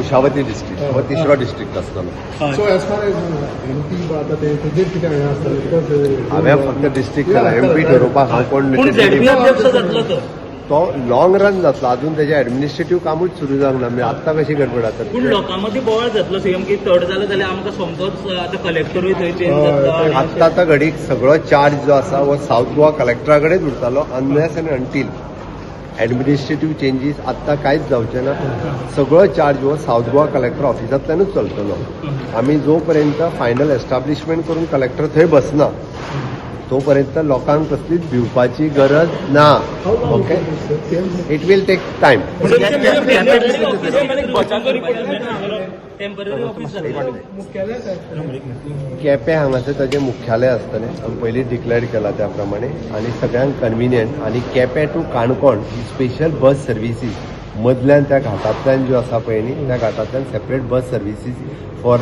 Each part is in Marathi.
कुशावती डिस्ट्रिक्ट हो तिसरो डिस्ट्रिक्ट आसतलो. So as far as MP आता ते तेजेर कितें हें आसतलें बिकॉज हांवें फक्त डिस्ट्रिक्ट एमपी ठरोवपाक हांव कोण पूण झेडपी अध्यक्ष जातलो तो लॉंग रन जातलो. अजून तेजें एडमिनिस्ट्रेटिव्ह कामूच सुरू जावंक ना. म्हणजे आत्तां कशी गडबड आसा. पूण लोकां मदीं बोवाळ जातलो सीएम की चड जालें जाल्यार आमकां समजोच आतां कलेक्टरूय थंय चेंज जातलो. आत्तां घडीक सगळो चार्ज जो आसा हो साऊथ गोवा कलेक्टरा कडेन उरतालो unless and until administrative changes आत्तां कांयच जावचें ना. सगळो चार्ज हो साऊथ गोवा कलेक्टर ऑफिसांतल्यानूच चलतलो. आमी जो पर्यंत फायनल एस्टाब्लिशमेंट करून कलेक्टर थंय बसना तो पर्यंत लोकांक कसलीच भिवपाची गरज ना. Okay, it will take time. Temporary office जातलें. केपें हांगासर ताजें मुख्यालय आसतलें. आमी पयलीं डिक्लेअर केला त्या प्रमाणे आनी सगळ्यांक कन्विनियंट. आनी केपें टू काणकोण ही स्पेशल बस सर्विसीस मदल्यान त्या घाटांतल्यान ज्यो आसा पळय न्ही त्या घाटांतल्यान separate bus services for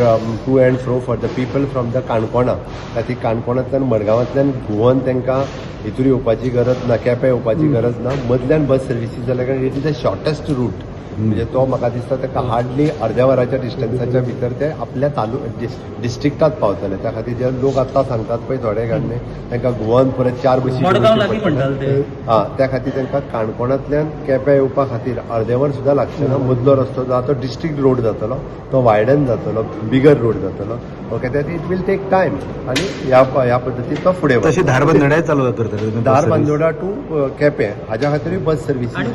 to and fro for the people from the काणकोणा. खातीर काणकोणांतल्यान मडगांवांतल्यान घुंवन तांकां हितूर येवपाची गरज ना, केपें येवपाची गरज ना. मदल्यान बस सर्विसीस जाल्या कारण it is the shortest route. म्हणजे तो म्हाका दिसता ताका हार्डली अर्द्या वराच्या डिस्टन्साच्या भितर ते आपल्या डिस्ट्रिक्टात पावतले. त्या खातीर जे लोक आत्तां सांगतात पळय थोडे गाडणे तांकां गोवान परत 4 बसी त्या खातीर तांकां काणकोणांतल्यान केपें येवपा खातीर अर्दें वर सुद्दां लागचें ना. मदलो रस्तो जो आसा तो डिस्ट्रिक्ट रोड जातलो, तो वायडन जातलो, बिगर रोड जातलो. ओके, त्या इट वील टेक टायम आनी ह्या पद्दतीन तो फुडें तशी धारबांदोड्याय चालू करतले. धारबांदोडा टू केपें हाज्या खातीरूय बस सर्विसीस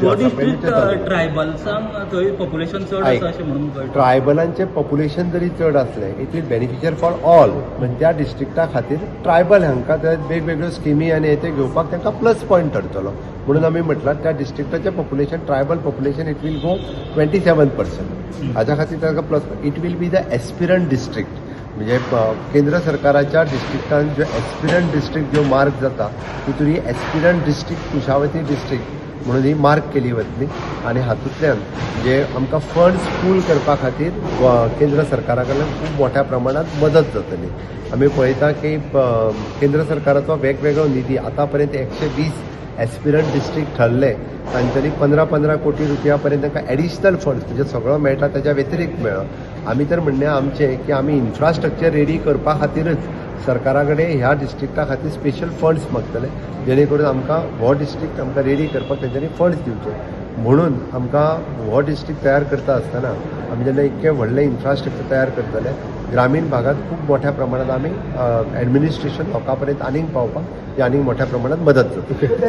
ट्रायबल्सांक थंय पॉप्युलेशन चड आसा अशें म्हणून कळटा. ट्रायबलांचें पॉप्युलेशन जरी चड असलें it will beneficial for all. म्हणजे त्या डिस्ट्रिक्टा खातीर ट्रायबल हांकां वेगवेगळ्यो स्किमी आनी हे ते घेवपाक तांकां प्लस पॉयंट ठरतलो. म्हणून आमी म्हटलां त्या डिस्ट्रिक्टाचें population tribal population it will go 27%. हाज्या खातीर तांकां plus it will be the aspirant district. म्हणजे केंद्र सरकाराच्या डिस्ट्रिक्टान ज्यो एस्पिरंट डिस्ट्रिक्ट ज्यो मार्क जाता तितून ही एस्पिरंट डिस्ट्रिक्ट कुशावती डिस्ट्रिक्ट म्हणून ही मार्क केली वतली. आनी हातूंतल्यान जे आमकां फंड्स पूल करपा खातीर केंद्र सरकारा कडल्यान खूब मोठ्या प्रमाणात मदत जातली. आमी पळयता की केंद्र सरकाराचो वेगवेगळो निधी आतां पर्यंत 120 एस्पिरंट डिस्ट्रिक्ट ठरले. तांच्यांनी 15 कोटी रुपया पर्यंत तांकां एडिशनल फंड्स म्हणजे सगळो मेळटा ताच्या व्यतिरिक्त मेळ्ळो. आमी तर म्हणणें आमचें की आमी इन्फ्रास्ट्रक्चर रेडी करपा खातीरच सरकारा कडेन ह्या डिस्ट्रिक्टा खातीर स्पेशल फंड्स मागतले जेणे करून आमकां हो डिस्ट्रिक्ट आमकां रेडी करपाक तेंच्यांनी फंड्स दिवचे. म्हणून आमकां हो डिस्ट्रिक्ट तयार करता आसतना आमी जेन्ना इतकें व्हडलें इन्फ्रास्ट्रक्चर तयार करतले ग्रामीण भागात खूब मोठ्या प्रमाणात आमी एडमिनिस्ट्रेशन लोकां पर्यंत आनीक पावपाक ही आनीक मोठ्या प्रमाणात मदत जाता.